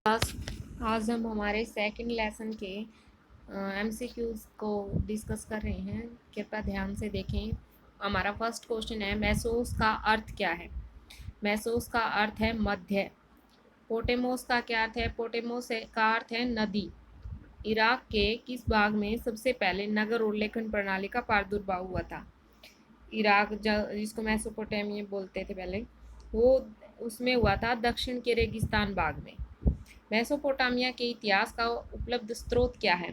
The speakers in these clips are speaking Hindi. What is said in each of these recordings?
आज हम हमारे सेकंड लेसन के एमसीक्यूज को डिस्कस कर रहे हैं। कृपया ध्यान से देखें। हमारा फर्स्ट क्वेश्चन है, मेसोस का अर्थ क्या है। मेसोस का अर्थ है मध्य। पोटेमोस का क्या अर्थ है। पोटेमोस का अर्थ है नदी। इराक के किस भाग में सबसे पहले नगर और लेखन प्रणाली का प्रादुर्भाव हुआ था। इराक जिसको मेसोपोटामिया बोलते थे पहले, वो उसमें हुआ था दक्षिण के रेगिस्तान भाग में। मेसोपोटामिया के इतिहास का उपलब्ध स्रोत क्या है।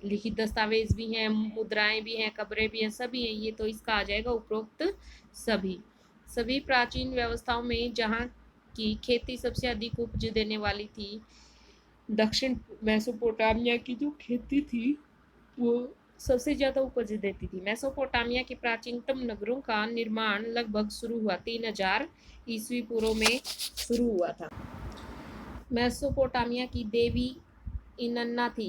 लिखित दस्तावेज भी हैं, मुद्राएं भी हैं, कब्रें भी हैं, सभी हैं। ये तो इसका आ जाएगा उपरोक्त सभी। सभी प्राचीन व्यवस्थाओं में जहाँ की खेती सबसे अधिक उपज देने वाली थी, दक्षिण मेसोपोटामिया की जो खेती थी वो सबसे ज्यादा उपज देती थी। मेसोपोटामिया के प्राचीनतम नगरों का निर्माण लगभग शुरू हुआ 3000 ईस्वी पूर्व में शुरू हुआ था। मेसोपोटामिया की देवी इनन्ना थी।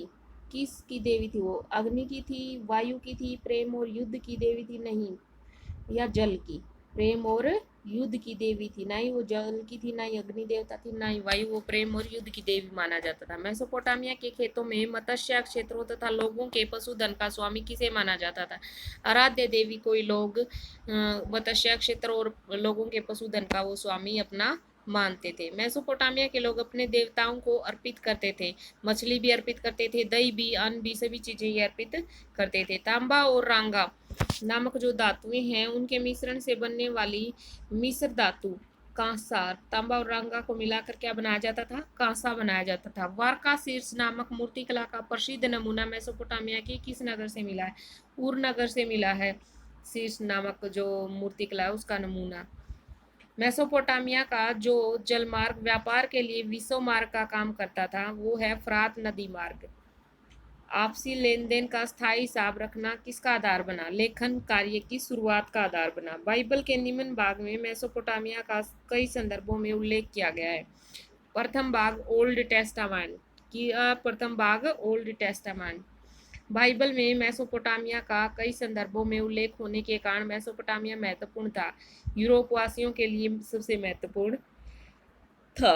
किस की देवी थी वो। अग्नि की थी, वायु की थी, प्रेम और युद्ध की देवी थी, नहीं, या जल की। प्रेम और युद्ध की देवी थी, ना ही वो जल की थी, ना ही अग्नि देवता थी, ना ही वायु। वो प्रेम और युद्ध की देवी माना जाता था। मेसोपोटामिया के खेतों में मत्स्य क्षेत्रों तथा लोगों के पशुधन का स्वामी किसे माना जाता था। आराध्य देवी कोई लोग मत्स्य क्षेत्र और लोगों के पशुधन का वो स्वामी अपना मानते थे। मेसोपोटामिया के लोग अपने देवताओं को अर्पित करते थे। मछली भी अर्पित करते थे, दही भी, अन्न भी, सभी चीजें ये अर्पित करते थे। तांबा और रांगा नामक जो धातुएं हैं, उनके मिश्रण से बनने वाली मिश्र धातु कांसा, तांबा और रांगा को मिलाकर क्या बनाया जाता था, कांसा बनाया जाता था। वारका शीर्ष नामक मूर्तिकला का प्रसिद्ध नमूना मेसोपोटामिया के किस नगर से मिला है। उर नगर से मिला है। शीर्ष नामक जो मूर्तिकला है उसका नमूना। मेसोपोटामिया का जो जलमार्ग व्यापार के लिए विश्व मार्ग का काम करता था, वो है फ्रात नदी मार्ग। आपसी लेन देन का स्थायी हिसाब रखना किसका आधार बना, लेखन कार्य की शुरुआत का आधार बना। बाइबल के निम्न भाग में मेसोपोटामिया का कई संदर्भों में उल्लेख किया गया है। प्रथम भाग ओल्ड टेस्टामेंट की, प्रथम भाग ओल्ड टेस्टामेंट। बाइबल में मेसोपोटामिया का कई संदर्भों में उल्लेख होने के कारण मेसोपोटामिया महत्वपूर्ण था। यूरोप वासियों के लिए सबसे महत्वपूर्ण था।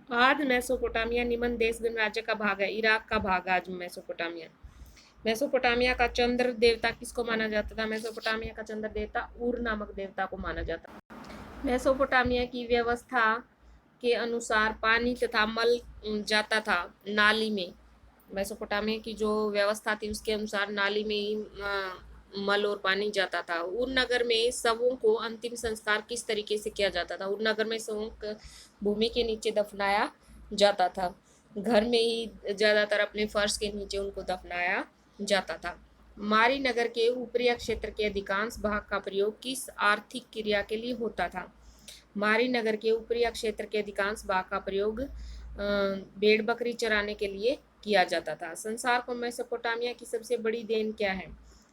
आज मेसोपोटामिया निम्न देश गणराज्य का भाग है। इराक का भाग आज मेसोपोटामिया। मेसोपोटामिया का चंद्र देवता किसको माना जाता था। मेसोपोटामिया का चंद्र देवता उर नामक देवता को माना जाता। मेसोपोटामिया की व्यवस्था के अनुसार पानी तथा मल जाता था नाली में। मेसोपोटामिया की जो व्यवस्था थी उसके अनुसार नाली में ही मल और पानी जाता था। उर नगर में शवों को अंतिम संस्कार किस तरीके से किया जाता था। उर नगर में शवों को भूमि के नीचे दफनाया जाता था। घर में ही ज्यादातर अपने फर्श के नीचे उनको दफनाया जाता था। मारी नगर के ऊपरी क्षेत्र के अधिकांश भाग का प्रयोग किस आर्थिक क्रिया के लिए होता था। मारी नगर के ऊपरी क्षेत्र के अधिकांश भाग का प्रयोग भेड़ बकरी चराने के लिए किया जाता था। संसार को मेसोपोटामिया की सबसे बड़ी देन क्या है।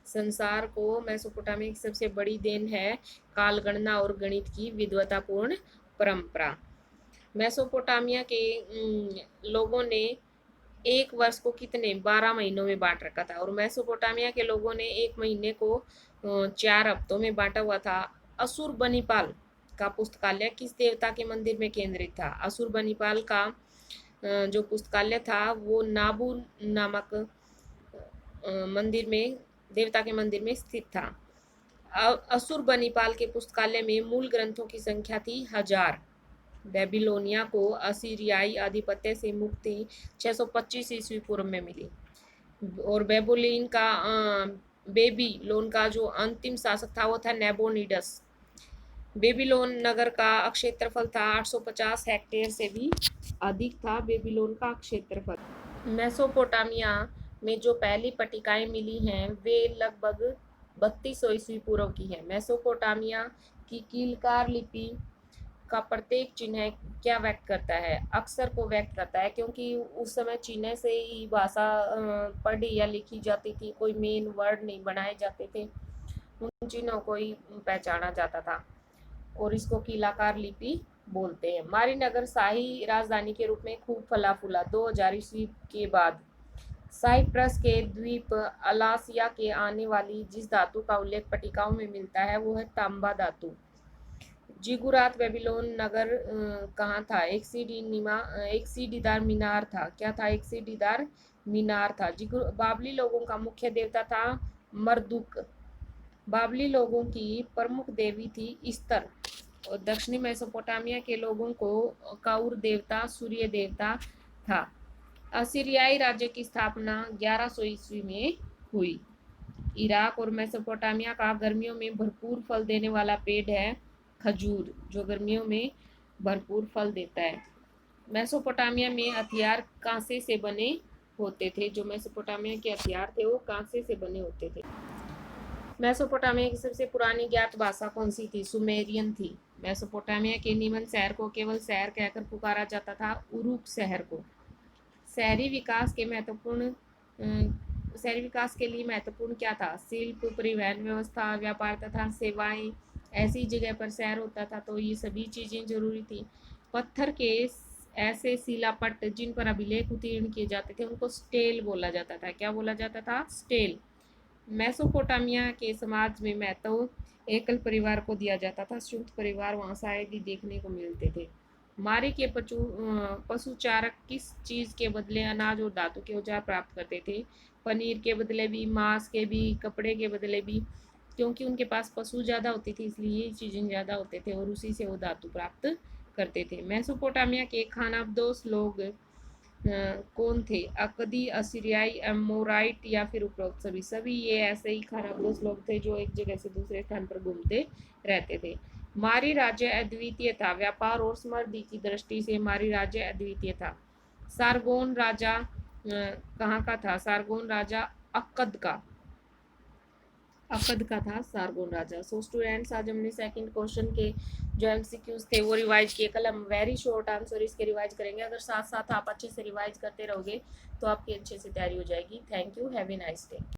संसार को मेसोपोटामिया की सबसे बड़ी देन है कालगणना और गणित की विद्वतापूर्ण परंपरा। मेसोपोटामिया के लोगों ने एक वर्ष को कितने 12 महीनों में बांट रखा था, और मेसोपोटामिया के लोगों ने एक महीने को 4 हफ्तों में बांटा हुआ था। असुरबनिपाल का पुस्तकालय किस देवता के मंदिर में केंद्रित था। असुरबनिपाल का जो पुस्तकालय था वो नाबू नामक मंदिर में, देवता के मंदिर में स्थित था। असुरबनिपाल के पुस्तकालय में मूल ग्रंथों की संख्या थी 1000। बेबीलोनिया को असीरियाई आधिपत्य से मुक्ति 625 ईस्वी पूर्व में मिली, और बेबीलोन का जो अंतिम शासक था वो था नेबोनिडस। बेबीलोन नगर का क्षेत्रफल था 850 हेक्टेयर से भी अधिक था बेबीलोन का क्षेत्रफल। मेसोपोटामिया में जो पहली पट्टिकाएं मिली हैं वे लगभग 3200 ईस्वी पूर्व की है। मेसोपोटामिया की कीलकार लिपि का प्रत्येक चिन्ह क्या व्यक्त करता है, अक्षर को व्यक्त करता है, क्योंकि उस समय चिन्ह से ही भाषा पढ़ी या लिखी जाती थी। कोई मेन वर्ड नहीं बनाए जाते थे, उन चिन्हों को ही पहचाना जाता था, और इसको कीलाकार लिपि बोलते हैं। मारी नगर शाही राजधानी के रूप में खूब फला फूला 2000 ईस्वी के बाद। साइप्रस के द्वीप अलासिया के आने वाली जिस धातु का उल्लेख पट्टिकाओं में मिलता है वो है तांबा धातु। जिगुरात बेबीलोन नगर कहाँ था? एक सीढ़ीदार मीनार था। क्या था? एक सीढ़ीदार मीनार था। बाबली लोगों का मुख्य देवता था मरदुक। बाबली लोगों की प्रमुख देवी थी इस्तर। और दक्षिणी मेसोपोटामिया के लोगों को काउर देवता सूर्य देवता था। असीरियाई राज्य की स्थापना 1100 ईस्वी में हुई। इराक और मेसोपोटामिया का गर्मियों में भरपूर फल देने वाला पेड़ है खजूर, जो गर्मियों में भरपूर फल देता है। मेसोपोटामिया में हथियार कांसे से बने होते थे। जो मेसोपोटामिया के हथियार थे वो कांसे से बने होते थे। मेसोपोटामिया की सबसे पुरानी ज्ञात भाषा कौन सी थी? सुमेरियन थी। मेसोपोटामिया के निमन शहर को केवल शहर कहकर पुकारा जाता था, उरुक शहर को। शहरी विकास के लिए महत्वपूर्ण क्या था? शिल्प, परिवहन व्यवस्था, व्यापार तथा सेवाएं। ऐसी जगह पर शहर होता था तो ये सभी चीजें जरूरी थी। पत्थर के ऐसे शिलापट्ट जिन पर अभिलेख उत्तीर्ण किए जाते थे उनको स्टेल बोला जाता था। क्या बोला जाता था? स्टेल। मेसोपोटामिया के समाज में महत्व एकल परिवार को दिया जाता था। संयुक्त परिवार वहां शायद ही देखने को मिलते थे। मारी के पशुचारक किस चीज के बदले अनाज और धातु के औजार प्राप्त करते थे? पनीर के बदले भी, मांस के भी, कपड़े के बदले भी। क्योंकि उनके पास पशु ज्यादा होती थी इसलिए ये चीजें ज्यादा होते थे और उसी से वो धातु प्राप्त करते थे। मेसोपोटामिया के खानाबदोश लोग कौन थे? अकदी, असीरियाई, एमोराइट या फिर उपरोक्त सभी? सभी ये ऐसे ही खानाबदोश लोग थे जो एक जगह से दूसरे स्थान पर घूमते रहते थे। मारी राज्य अद्वितीय था। व्यापार और समृद्धि की दृष्टि से मारी राज्य अद्वितीय था। सारगोन राजा कहाँ का था? सारगोन राजा अक्कद का था सारगोन राजा। सो स्टूडेंट्स, आज हमने सेकंड क्वेश्चन के जो एमसीक्यूज थे वो रिवाइज किए। कल हम वेरी शॉर्ट आंसर इसके रिवाइज करेंगे। अगर साथ साथ आप अच्छे से रिवाइज करते रहोगे तो आपकी अच्छे से तैयारी हो जाएगी। Thank you. Have a nice day.